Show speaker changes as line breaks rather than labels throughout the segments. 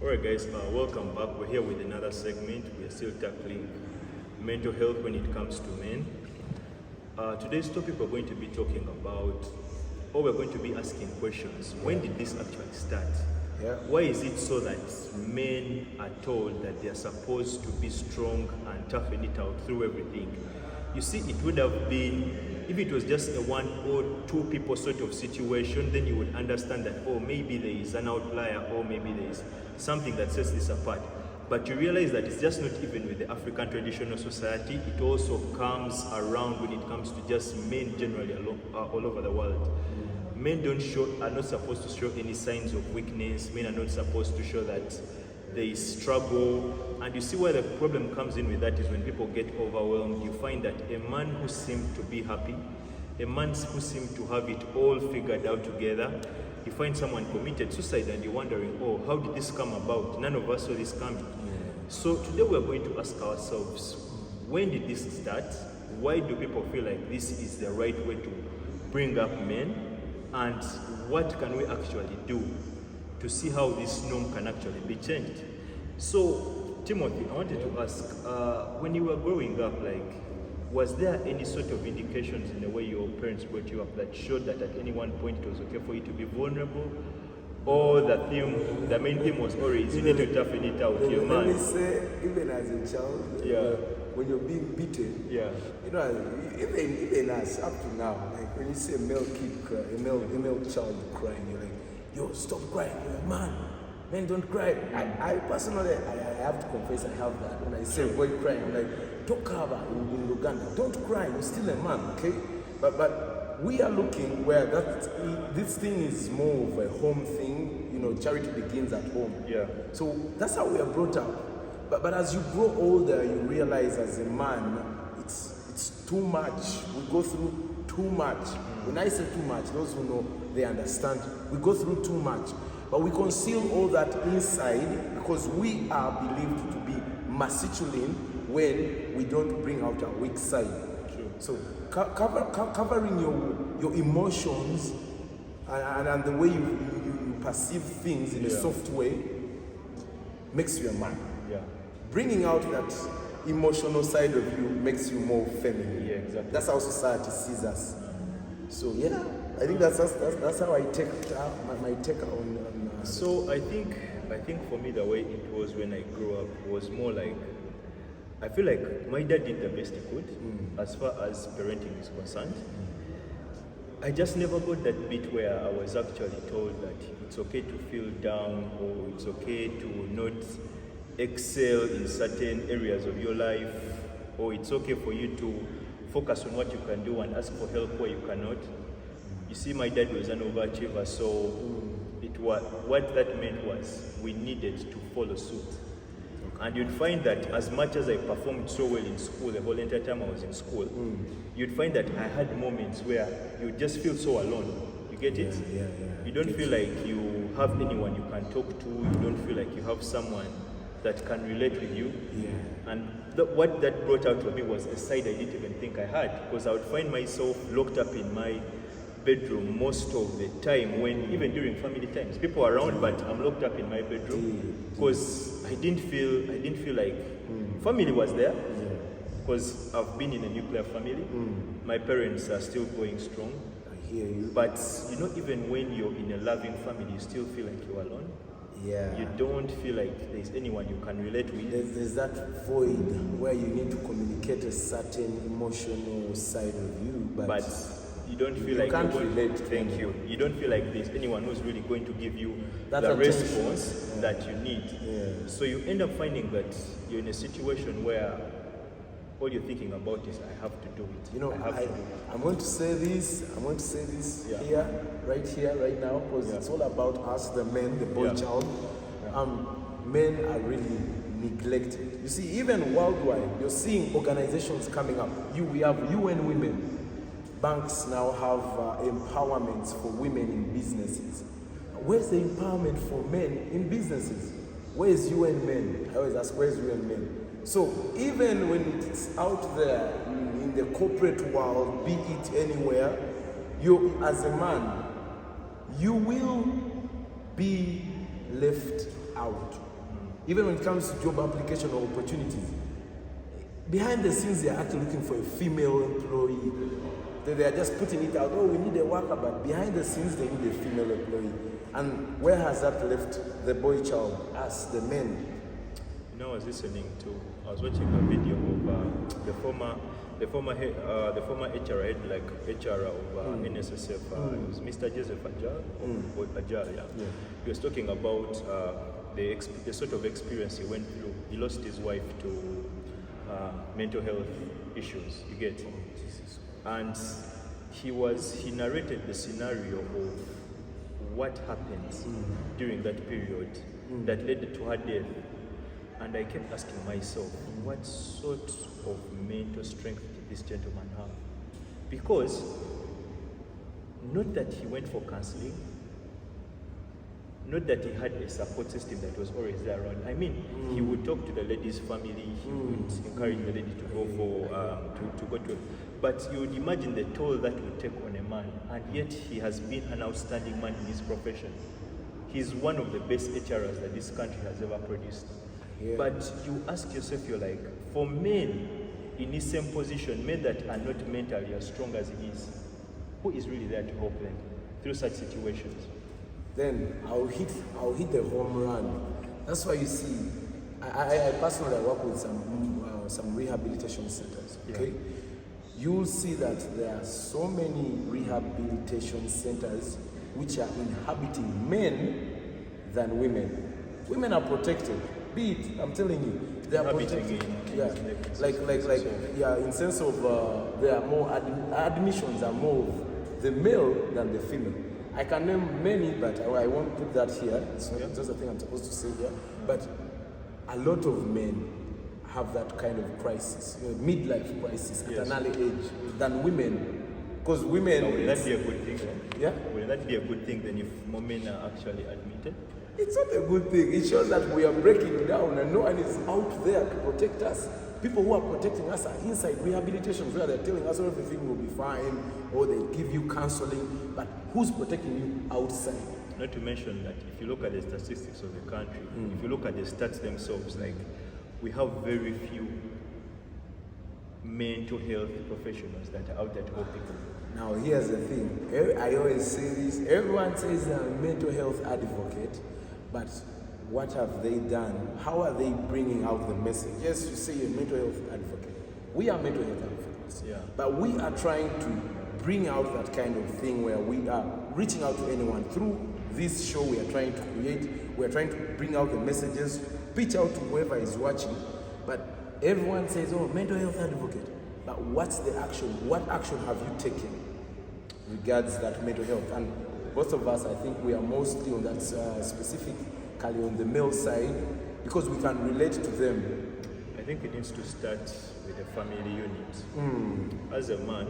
Alright guys, welcome back. We're here with another segment. We are still tackling mental health when it comes to men. Today's topic we're going to be talking about, or we're going to be asking questions. When did this actually start? Why is it so that men are told that they are supposed to be strong and toughen it out through everything? You see, it would have been, if it was just a one or two people sort of situation, then you would understand that, oh, maybe there is an outlier, or maybe there is something that sets this apart. But you realize that it's just not even with the African traditional society, it also comes around when it comes to just men generally all over the world. Men are not supposed to show any signs of weakness. Men are not supposed to show that there is struggle. And you see where the problem comes in with that is when people get overwhelmed. You find that a man who seemed to be happy, a man who seemed to have it all figured out together, you find someone committed suicide and you're wondering, oh, how did this come about? None of us saw this coming. So today we're going to ask ourselves, when did this start? Why do people feel like this is the right way to bring up men? And what can we actually do to see how this norm can actually be changed? So, Timothy, I wanted to ask, when you were growing up, was there any sort of indications in the way your parents brought you up that showed that at any one point it was okay for you to be vulnerable? Or the main theme was always, you need to toughen it out, your man?
Let me say, even as a child, when you're being beaten, even us, up to now, like when you see a male kid cry, a male child crying, you're like, yo, stop crying, you're a man. Men don't cry. I personally, I have to confess, I have that. When I see a boy crying, I'm like, don't cover in Uganda. Don't cry, you're still a man, okay? But we are looking where this thing is more of a home thing. You know, charity begins at home.
Yeah.
So that's how we are brought up. But as you grow older, you realize as a man, it's too much. We go through too much. When I say too much, those who know, they understand. We go through too much. But we conceal all that inside because we are believed to be masculine when we don't bring out our weak side.
True.
So covering your emotions and the way you perceive things in a soft way makes you a man.
Yeah.
Bringing out that emotional side of you makes you more feminine.
Yeah, exactly.
That's how society sees us. So yeah, I think that's how I take my take on.
So I think for me the way it was when I grew up was more like, I feel like my dad did the best he could as far as parenting is concerned. I just never got that bit where I was actually told that it's okay to feel down or it's okay to not excel in certain areas of your life, or it's okay for you to focus on what you can do and ask for help where you cannot. You see, my dad was an overachiever, so what that meant was we needed to follow suit. And you'd find that as much as I performed so well in school, the whole entire time I was in school, you'd find that I had moments where you just feel so alone. You get it?
Yeah.
You don't feel like you have anyone you can talk to. You don't feel like you have someone that can relate with you.
Yeah.
And what that brought out to me was a side I didn't even think I had, because I would find myself locked up in my bedroom most of the time, when even during family times people are around, but I'm locked up in my bedroom because I didn't feel like family was there, because I've been in a nuclear family. My parents are still going strong.
I hear you.
But you know, even when you're in a loving family, you still feel like you're alone.
Yeah.
You don't feel like there's anyone you can relate with.
There's that void where you need to communicate a certain emotional side of you, but
you don't feel
you
like
can't
you're going,
relate.
Thank you. You don't feel like there's anyone who's really going to give you
that
the
attention.
response that you need.
Yeah.
So you end up finding that you're in a situation where all you're thinking about is, I have to do it.
You know, I'm going to say this.
Yeah.
here, right now, because it's all about us, the men, the boy child. Men are really neglected. You see, even worldwide, you're seeing organizations coming up. We have UN Women. Banks now have empowerments for women in businesses. Where's the empowerment for men in businesses? Where's UN Men? I always ask, where's UN Men? So even when it's out there in the corporate world, be it anywhere, you as a man, you will be left out. Even when it comes to job application or opportunities, behind the scenes, they're actually looking for a female employee. They are just putting it out, oh, we need a worker, but behind the scenes, they need a female employee. And where has that left the boy child, us, the men?
You know, I was listening to, I was watching a video of the former HR head, like HR of NSSF, it was Mr. Joseph Ajal, or Ajal, yeah. He was talking about the sort of experience he went through. He lost his wife to mental health issues, you get? And he narrated the scenario of what happened during that period that led to her death. And I kept asking myself, what sort of mental strength did this gentleman have? Because not that he went for counseling, not that he had a support system that was always there around. I mean, he would talk to the lady's family, he would encourage the lady to go to, but you would imagine the toll that would take on a man, and yet he has been an outstanding man in his profession. He's one of the best HRs that this country has ever produced. Yeah. But you ask yourself, you're like, for men in his same position, men that are not mentally as strong as he is, who is really there to help them through such situations?
Then I'll hit the home run. That's why you see, I personally work with some rehabilitation centers. Okay, you'll see that there are so many rehabilitation centers which are inhabiting men than women. Women are protected. Be it, I'm telling you, they are protected. In sense of there are more admissions are more of the male than the female. I can name many, but I won't put that here. It's not just a thing I'm supposed to say here. But a lot of men have that kind of crisis, midlife crisis at an early age than women. Because women...
Would that be a good thing then?
Yeah?
Would that be a good thing then if more men are actually admitted?
It's not a good thing. It shows that we are breaking down and no one is out there to protect us. People who are protecting us are inside rehabilitation where they're telling us everything will be fine or they give you counseling. But who's protecting you outside?
Not to mention that if you look at the statistics of the country, if you look at the stats themselves, like we have very few mental health professionals that are out there to help people.
Now here's the thing. I always say this. Everyone says they're a mental health advocate, but what have they done? How are they bringing out the message? Yes, you say you're a mental health advocate. We are mental health advocates. Yeah. But we are trying to bring out that kind of thing where we are reaching out to anyone. Through this show we are trying to create, we are trying to bring out the messages, pitch out to whoever is watching. But everyone says, oh, mental health advocate. But what's the action? What action have you taken regards that mental health? And most of us, I think we are mostly on that specifically on the male side because we can relate to them.
I think it needs to start with the family unit. As a man,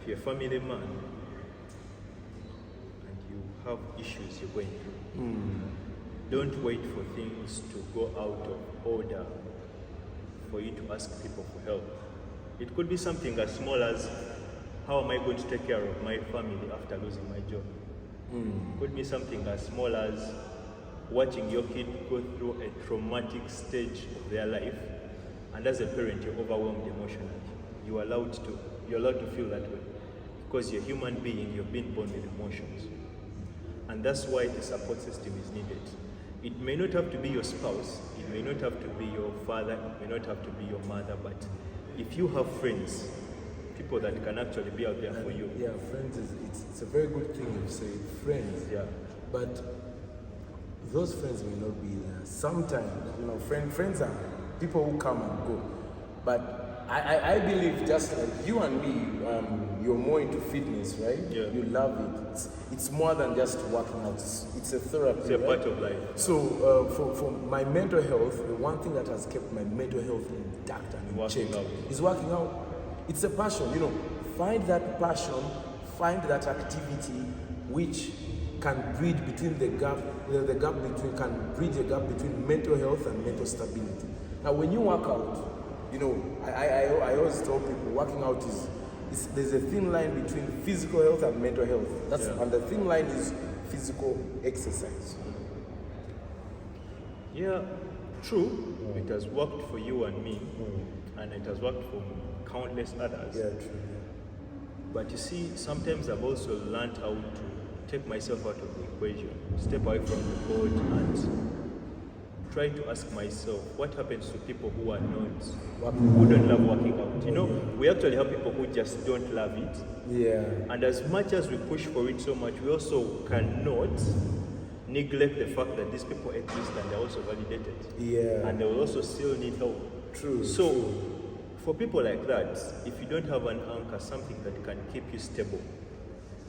if you're a family man and you have issues you're going through, don't wait for things to go out of order for you to ask people for help. It could be something as small as, how am I going to take care of my family after losing my job? Could be something as small as watching your kid go through a traumatic stage of their life, and as a parent you're overwhelmed emotionally. You're allowed to feel that way because you're a human being, you've been born with emotions. And that's why the support system is needed. It may not have to be your spouse, it may not have to be your father, it may not have to be your mother, but if you have friends, people that can actually be out there for you.
Yeah, friends, it's a very good thing you say, friends.
Yeah.
But those friends may not be there. Sometimes, friends are people who come and go. But I believe just like you and me, you're more into fitness, right?
Yeah.
You love it. It's more than just working out. It's a therapy.
It's a part of life.
So for my mental health, the one thing that has kept my mental health intact and in check is working out. It's a passion, find that passion, find that activity which can bridge between can bridge a gap between mental health and mental stability. Now when you work out, I always tell people working out there's a thin line between physical health and mental health. And the thin line is physical exercise.
Yeah, true. It has worked for you and me, and it has worked for countless others.
Yeah, true.
But you see, sometimes I've also learned how to take myself out of the equation, step away from the board, and try to ask myself, what happens to people who are not, who don't love working out? You know, we actually have people who just don't love it.
Yeah.
And as much as we push for it so much, we also cannot neglect the fact that these people exist and they're also validated.
Yeah.
And they will also still need help.
True.
So, for people like that, if you don't have an anchor, something that can keep you stable,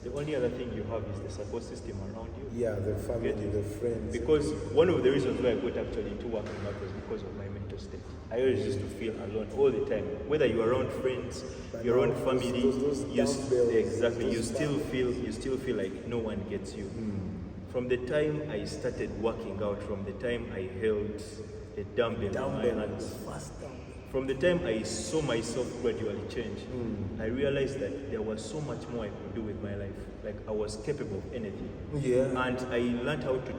the only other thing you have is the support system around you.
Yeah, the family,
Get it?
the friends.
Because one of the reasons why I got actually into working out was because of my mental state. I always used to feel alone all the time. Whether you're around friends,
But
your
now
own family,
those
you
dumb bells,
exactly you
those
still feel like no one gets you. From the time I started working out, from the time I held a dumbbell in my hands, from the time I saw myself gradually change, I realized that there was so much more I could do with my life. Like I was capable of anything.
Yeah.
And I learned how to,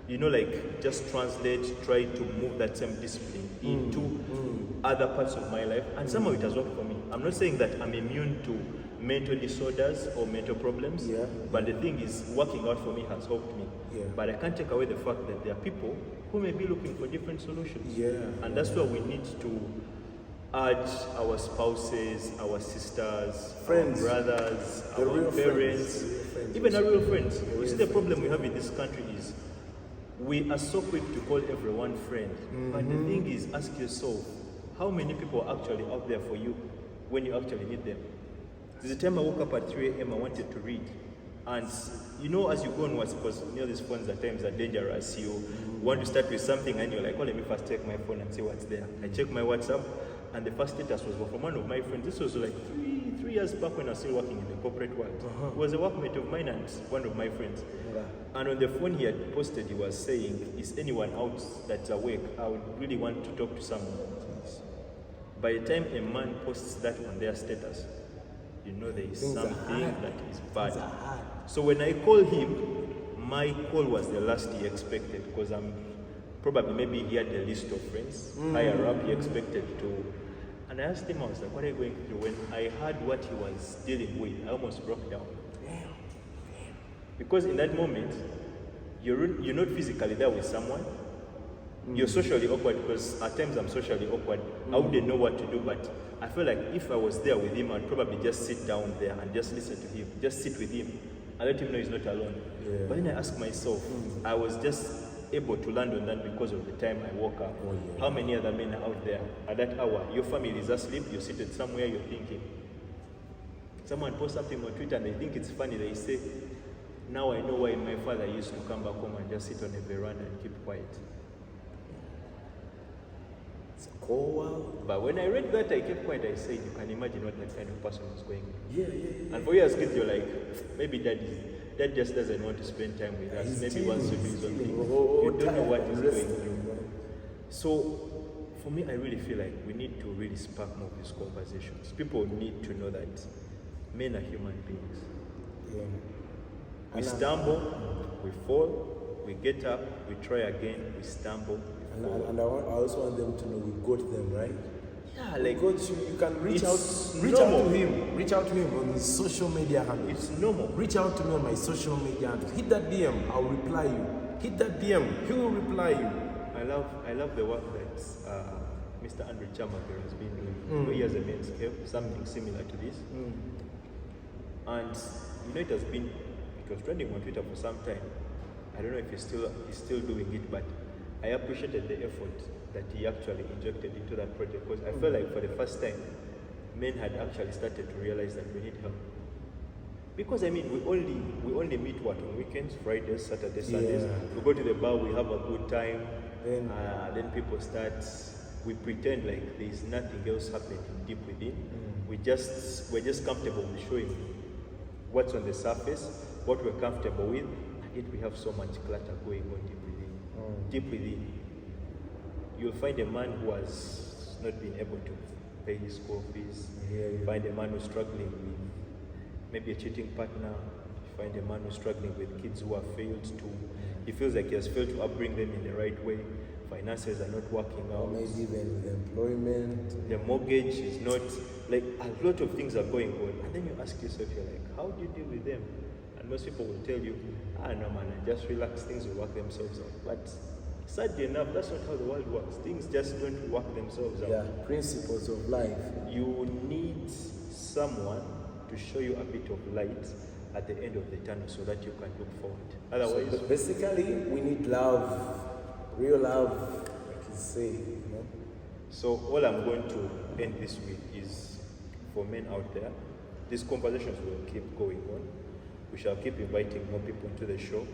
you know, like just translate, try to move that same discipline into other parts of my life. And somehow it has worked for me. I'm not saying that I'm immune to mental disorders or mental problems,
Yeah.
but the thing is, working out for me has helped me.
Yeah.
But I can't take away the fact that there are people who may be looking for different solutions.
Yeah.
And that's where we need to urge our spouses, our sisters,
Friends.
our brothers,
The
our
real
parents,
friends. Real friends
even our
also.
real friends.
The
You
real
see, the
friends.
problem we have in this country is we are so quick to call everyone friend. But the thing is, ask yourself, how many people are actually out there for you when you actually need them? There's a time I woke up at 3 a.m. I wanted to read. And you know, as you go on WhatsApp, because you know these phones at times are dangerous. You want to start with something and you're like, oh, let me first check my phone and see what's there. I check my WhatsApp, and the first status was from one of my friends. This was like three years back when I was still working in the corporate world. He was a workmate of mine and one of my friends. And on the phone he had posted, he was saying, is anyone out that's awake? I would really want to talk to someone. By the time a man posts that on their status, you know there is
Things are
something
hard.
that is bad.
Things are hard.
So when I called him, my call was the last he expected, because I'm probably maybe he had a list of friends higher up he expected to. And I asked him, I was like, what are you going through? When I heard what he was dealing with, I almost broke down. Because in that moment, you're not physically there with someone. You're socially awkward, because at times I'm socially awkward. I wouldn't know what to do, but I feel like if I was there with him, I'd probably just sit down there and just listen to him, just sit with him and let him know he's not alone.
Yeah.
But then I asked myself, I was just able to land on that because of the time I woke up.
Oh, yeah.
How many other men are out there at that hour? Your family is asleep, you're seated somewhere, you're thinking. Someone posts something on Twitter and they think it's funny, they say, now I know why my father used to come back home and just sit on a veranda and keep quiet.
It's a cold world.
But when I read that, I kept quiet. I said, you can imagine what that kind of person was going through.
Yeah.
And for you as kids, you're like, maybe dad just doesn't want to spend time with us.
He's
Maybe
stealing,
wants to do
he's
his own
stealing.
thing.
Oh,
You don't know what
time,
he's
rest
going
of
through.
it.
So, for me, I really feel like we need to really spark more of these conversations. People need to know that men are human beings.
Yeah.
We
And I-
stumble, we fall, we get up, we try again, we stumble, we fall.
And I also want them to know we got them, right?
Yeah,
We
like,
got you. You can reach out
it's
to
normal.
him. Reach out to him on his social media handles.
it's normal.
Reach out to me on my social media handles. Hit that DM, I'll reply you. Hit that DM, he will reply you.
I love the work that Mr. Andrew Chamaker has been doing. He has a men's camp, something similar to this. And you know, it was trending on Twitter for some time. I don't know if he's still doing it, but I appreciated the effort that he actually injected into that project, because I felt like for the first time, men had actually started to realize that we need help. Because I mean, we only meet on weekends, Fridays, Saturdays, Sundays.
Yeah.
We go to the bar, we have a good time.
Then-
Then people start. We pretend like there is nothing else happening deep within. We're just comfortable with showing what's on the surface, what we're comfortable with, and yet we have so much clutter going on deep within. Deep within, you'll find a man who has not been able to pay his school fees.
Yeah.
Find a man who's struggling with maybe a cheating partner. find a man who's struggling with kids who have failed to, he feels like he has failed to upbring them in the right way. Finances are not working
Or
out.
maybe even with employment.
The mortgage is not, like a lot of things are going on. And then you ask yourself, you're like, how do you deal with them? And most people will tell you, no man, just relax, things will work themselves out. But sadly enough, that's not how the world works. Things just don't work themselves out.
Yeah, principles of life.
You need someone to show you a bit of light at the end of the tunnel so that you can look forward. Otherwise,
So basically, we need love, real love, like you say, you know.
so all I'm going to end this with is for men out there, these conversations will keep going on. We shall keep inviting more people to the show,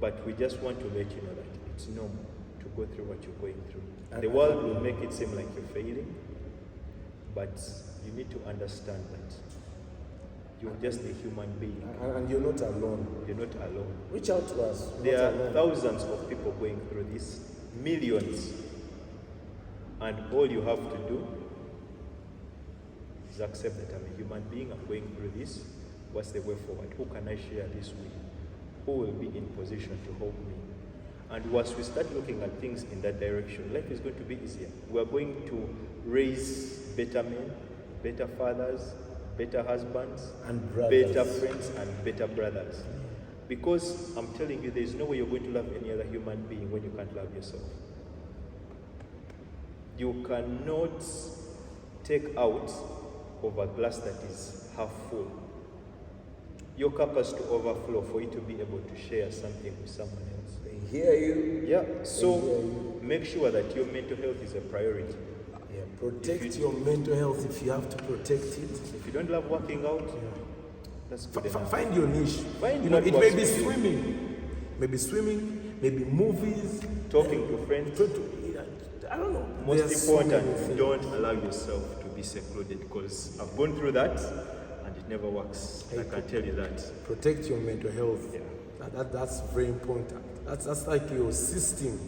but we just want to let you know that it's normal to go through what you're going through. The world will make it seem like you're failing, but you need to understand that you're just a human being.
And you're not alone.
You're not alone.
Reach out to us.
There
Not
are
alone.
thousands of people going through this, millions. And all you have to do is accept that I'm a human being, I'm going through this. What's the way forward? Who can I share this with? Who will be in position to help me? And once we start looking at things in that direction, life is going to be easier. We are going to raise better men, better fathers, better husbands,
And brothers.
better friends, and better brothers. Because I'm telling you, there is no way you're going to love any other human being when you can't love yourself. You cannot take out of a glass that is half full. Your cup has to overflow for you to be able to share something with someone else.
They hear you.
Yeah,
They hear
so
you.
make sure that your mental health is a priority.
Yeah, protect your mental health if you have to protect it.
If you don't love working out, that's good enough.
Find your niche.
Find
You know,
what
it may
works
be
for you.
swimming, maybe movies,
Talking to friends.
I don't know.
Most
There's so many
important,
things.
don't allow yourself to be secluded, because I've gone through that and it never works. I can tell you that.
Protect your mental health.
Yeah.
That's very important. That's like your system.